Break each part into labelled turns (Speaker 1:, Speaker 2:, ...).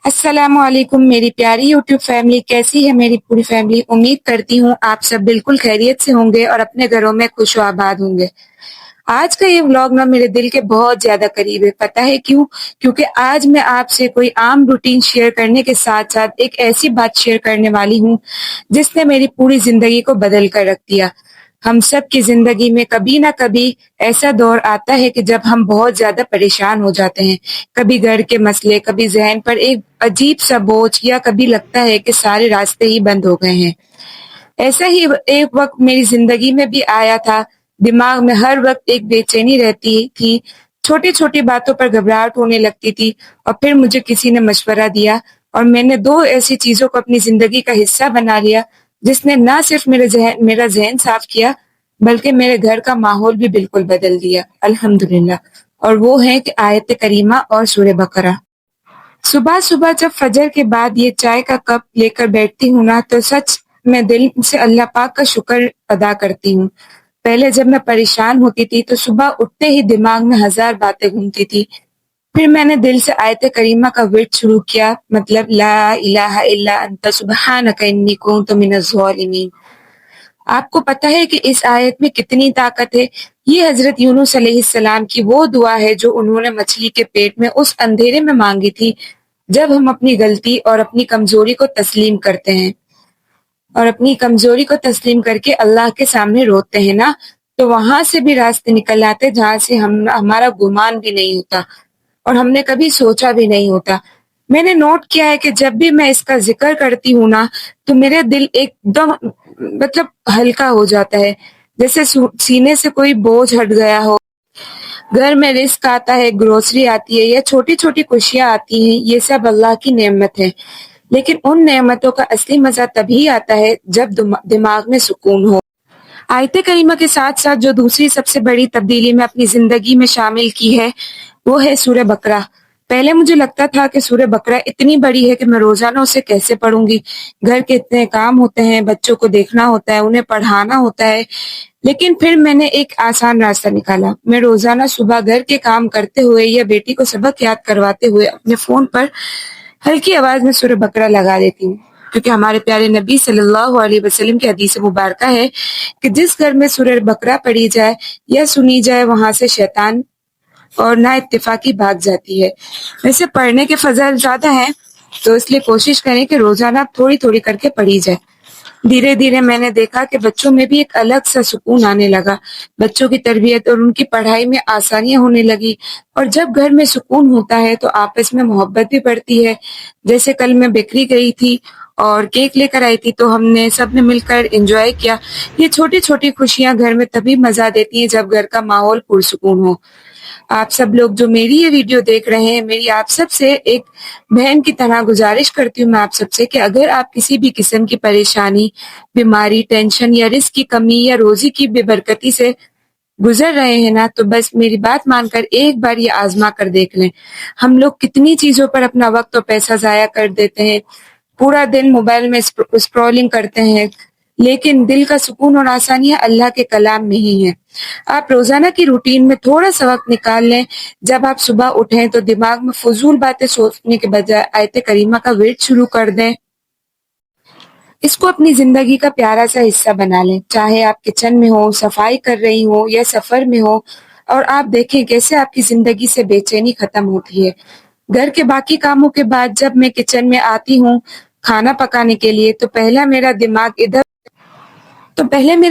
Speaker 1: अस्सलाम वालेकुम मेरी प्यारी यूट्यूब फैमिली, कैसी है मेरी पूरी फैमिली। उम्मीद करती हूँ आप सब बिल्कुल खैरियत से होंगे और अपने घरों में खुश और आबाद होंगे। आज का ये व्लॉग ना मेरे दिल के बहुत ज्यादा करीब है। पता है क्यों? क्योंकि आज मैं आपसे कोई आम रूटीन शेयर करने के साथ साथ एक ऐसी बात शेयर करने वाली हूँ जिसने मेरी पूरी जिंदगी को बदल कर रख दिया। हम सब की जिंदगी में कभी ना कभी ऐसा दौर आता है कि जब हम बहुत ज्यादा परेशान हो जाते हैं। कभी घर के मसले, कभी जहन पर एक अजीब सा बोझ, या कभी लगता है कि सारे रास्ते ही बंद हो गए हैं। ऐसा ही एक वक्त मेरी जिंदगी में भी आया था। दिमाग में हर वक्त एक बेचैनी रहती थी, छोटी छोटी बातों पर घबराहट होने लगती थी। और फिर मुझे किसी ने मशवरा दिया और मैंने दो ऐसी चीजों को अपनी जिंदगी का हिस्सा बना लिया जिसने ना सिर्फ मेरा जहन साफ किया, बल्कि मेरे घर का माहौल भी बिल्कुल बदल दिया, अल्हम्दुलिल्लाह। और वो है कि आयत करीमा और सूरह बकरा। सुबह सुबह जब फजर के बाद ये चाय का कप लेकर बैठती हूँ ना, तो सच मैं दिल से अल्लाह पाक का शुक्र अदा करती हूँ। पहले जब मैं परेशान होती थी तो सुबह उठते ही दिमाग में हजार बातें घूमती थी। फिर मैंने दिल से आयत करीमा का विर्द शुरू किया, मतलब ला इलाहा इल्ला अंता सुब्हानका इन्नी कुन्तु मिनज़ ज़ालिमीन। आपको पता है कि इस आयत में कितनी ताकत है? ये हजरत यूनुस अलैहिस्सलाम की वो दुआ है जो उन्होंने मछली के पेट में उस अंधेरे में मांगी थी। जब हम अपनी गलती और अपनी कमजोरी को तस्लीम करते हैं और अपनी कमजोरी को तस्लीम करके अल्लाह के सामने रोते हैं ना, तो वहां से भी रास्ते निकल आते जहां से हम हमारा गुमान भी नहीं होता और हमने कभी सोचा भी नहीं होता। मैंने नोट किया है कि जब भी मैं इसका जिक्र करती हूँ ना, तो मेरा दिल एकदम मतलब हल्का हो जाता है, जैसे सीने से कोई बोझ हट गया हो। घर में रिस्क आता है, ग्रोसरी आती है या छोटी छोटी खुशियां आती हैं, ये सब अल्लाह की नेमत है। लेकिन उन नेमतों का असली मजा तभी आता है जब दिमाग में सुकून हो। आयत करीमा के साथ साथ जो दूसरी सबसे बड़ी तब्दीली मैं अपनी जिंदगी में शामिल की है, वो है सूरह बकरा। पहले मुझे लगता था कि सूरह बकरा इतनी बड़ी है कि मैं रोजाना उसे कैसे पढ़ूंगी। घर के इतने काम होते हैं, बच्चों को देखना होता है, उन्हें पढ़ाना होता है। लेकिन फिर मैंने एक आसान रास्ता निकाला। मैं रोजाना सुबह घर के काम करते हुए या बेटी को सबक याद करवाते हुए अपने फोन पर हल्की आवाज में सूरह बकरा लगा देती हूँ, क्योंकि हमारे प्यारे नबी सल्लल्लाहु अलैहि वसल्लम की हदीस मुबारका है कि जिस घर में सूरह बकरा पढ़ी जाए या सुनी जाए, वहां से शैतान और ना इत्तेफाकी भाग जाती है। वैसे पढ़ने के फजल ज्यादा हैं, तो इसलिए कोशिश करें कि रोजाना थोड़ी थोड़ी करके पढ़ी जाए। धीरे धीरे मैंने देखा कि बच्चों में भी एक अलग सा सुकून आने लगा। बच्चों की तरबियत और उनकी पढ़ाई में आसानियां होने लगी। और जब घर में सुकून होता है तो आपस में मोहब्बत भी बढ़ती है। जैसे कल मैं बेकरी गई थी और केक लेकर आई थी, तो हमने सबने मिलकर एंजॉय किया। ये छोटी छोटी खुशियां घर में तभी मजा देती हैं जब घर का माहौल पुरसुकून हो। आप सब लोग जो मेरी ये वीडियो देख रहे हैं, मेरी आप सबसे एक बहन की तरह गुजारिश करती हूँ मैं आप सबसे कि अगर आप किसी भी किस्म की परेशानी, बीमारी, टेंशन या रिस्क की कमी या रोजी की बेबरकती से गुजर रहे हैं ना, तो बस मेरी बात मानकर एक बार ये आजमा कर देख लें। हम लोग कितनी चीजों पर अपना वक्त और पैसा जाया कर देते हैं। पूरा दिन मोबाइल में स्क्रॉलिंग करते हैं, लेकिन दिल का सुकून और आसानियां अल्लाह के कलाम में ही है। आप रोजाना की रूटीन में थोड़ा सा वक्त निकाल लें। जब आप सुबह उठें तो दिमाग में फजूल बातें सोचने के बजाय आयत करीमा का विर्द शुरू कर दें। इसको अपनी जिंदगी का प्यारा सा हिस्सा बना लें। चाहे आप किचन में हो, सफाई कर रही हो या सफर में हो, और आप देखें कैसे आपकी जिंदगी से बेचैनी खत्म होती है। घर के बाकी कामों के बाद जब मैं किचन में आती हूँ खाना पकाने के लिए, तो पहले मेरा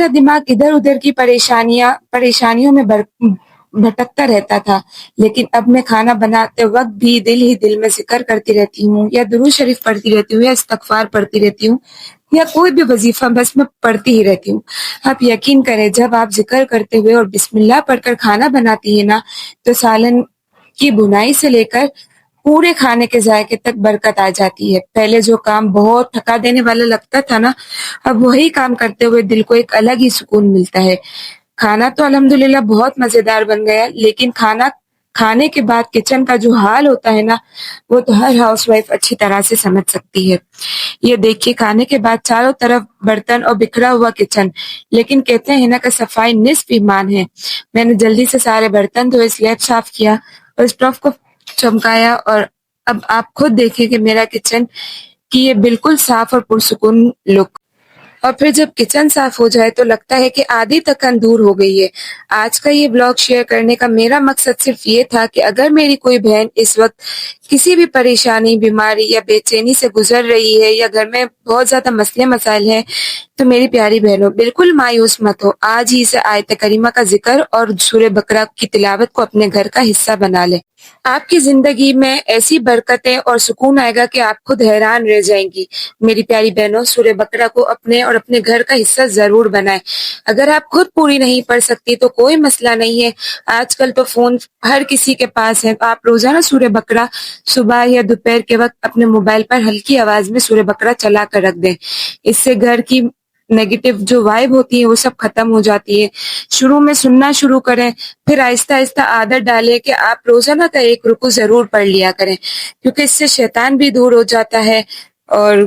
Speaker 1: दिमाग इधर उधर की परेशानियों में भटकता रहता था। लेकिन अब मैं खाना बनाते वक्त भी दिल ही दिल में जिक्र करती रहती हूँ, या दुरूद शरीफ पढ़ती रहती हूँ, या इस्तगफार पढ़ती रहती हूँ, या कोई भी वजीफा बस मैं पढ़ती ही रहती हूँ। आप यकीन करें, जब आप जिक्र करते हुए और बिस्मिल्लाह पढ़कर खाना बनाती है ना, तो सालन की बुनाई से लेकर पूरे खाने के जायके तक बरकत आ जाती है। पहले जो काम बहुत थका देने वाला लगता था ना, अब वही काम करते हुए दिल को एक अलग ही सुकून मिलता है। खाना तो अल्हम्दुलिल्लाह बहुत मजेदार बन गया, लेकिन खाना खाने के बाद किचन का जो हाल होता है ना, वो तो हर हाउसवाइफ अच्छी तरह से समझ सकती है। ये देखिए, खाने के बाद चारों तरफ बर्तन और बिखरा हुआ किचन, लेकिन कहते हैं ना कि सफाई निस्फ ईमान है। मैंने जल्दी से सारे बर्तन धोए, स्लैब साफ किया और स्टोव को चमकाया और اب آپ خود دیکھیں کہ میرا کچن کی یہ بالکل صاف اور پرسکون لک، اور پھر جب کچن صاف ہو جائے تو لگتا ہے کہ آدھی تکن دور ہو گئی ہے۔ آج کا یہ بلاگ شیئر کرنے کا میرا مقصد صرف یہ تھا کہ اگر میری کوئی بہن اس وقت کسی بھی پریشانی، بیماری یا بے چینی سے گزر رہی ہے، یا گھر میں بہت زیادہ مسئلے مسائل ہیں، تو میری پیاری بہنوں بالکل مایوس مت ہو۔ آج ہی سے آیت کریمہ کا ذکر اور سورہ بقرہ کی تلاوت کو اپنے گھر کا حصہ بنا لیں۔ آپ کی زندگی میں ایسی برکتیں اور سکون آئے گا کہ آپ خود حیران رہ جائیں گی۔ میری پیاری بہنوں، سورہ بقرہ کو اپنے اور اپنے گھر کا حصہ ضرور بنائیں۔ اگر آپ خود پوری نہیں پڑھ سکتی تو کوئی مسئلہ نہیں ہے، آج کل تو فون ہر کسی کے پاس ہے۔ آپ روزانہ سورہ بقرہ صبح یا دوپہر کے وقت اپنے موبائل پر ہلکی آواز میں سورہ بقرہ چلا کر رکھ دیں۔ اس سے گھر کی نیگیٹو جو وائب ہوتی ہے وہ سب ختم ہو جاتی ہے۔ شروع میں سننا شروع کریں، پھر آہستہ آہستہ عادت ڈالیں کہ آپ روزانہ کا ایک رکوع ضرور پڑھ لیا کریں، کیونکہ اس سے شیطان بھی دور ہو جاتا ہے، اور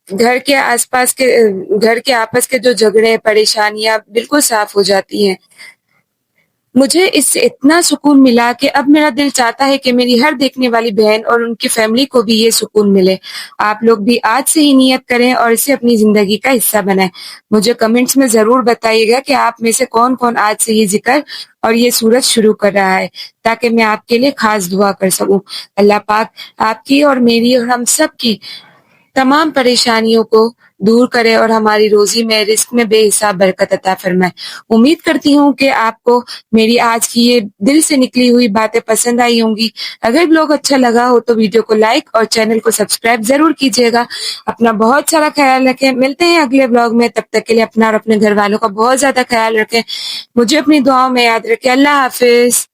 Speaker 1: گھر کے آس پاس کے گھر کے آپس کے جو جھگڑے پریشانیاں بالکل صاف ہو جاتی ہیں۔ مجھے اس سے اتنا سکون ملا کہ اب میرا دل چاہتا ہے کہ میری ہر دیکھنے والی بہن اور ان کی فیملی کو بھی یہ سکون ملے۔ آپ لوگ بھی آج سے ہی نیت کریں اور اسے اپنی زندگی کا حصہ بنائیں۔ مجھے کمنٹس میں ضرور بتائیے گا کہ آپ میں سے کون کون آج سے یہ ذکر اور یہ سورت شروع کر رہا ہے، تاکہ میں آپ کے لیے خاص دعا کر سکوں۔ اللہ پاک آپ کی اور میری اور ہم سب کی تمام پریشانیوں کو دور کرے اور ہماری روزی میں، رزق میں بے حساب برکت عطا فرمائے۔ امید کرتی ہوں کہ آپ کو میری آج کی یہ دل سے نکلی ہوئی باتیں پسند آئی ہوں گی۔ اگر بلاگ اچھا لگا ہو تو ویڈیو کو لائک اور چینل کو سبسکرائب ضرور کیجیے گا۔ اپنا بہت سارا خیال رکھیں، ملتے ہیں اگلے بلاگ میں، تب تک کے لیے اپنا اور اپنے گھر والوں کا بہت زیادہ خیال رکھیں۔ مجھے اپنی دعاؤں میں یاد رکھیں۔ اللہ حافظ۔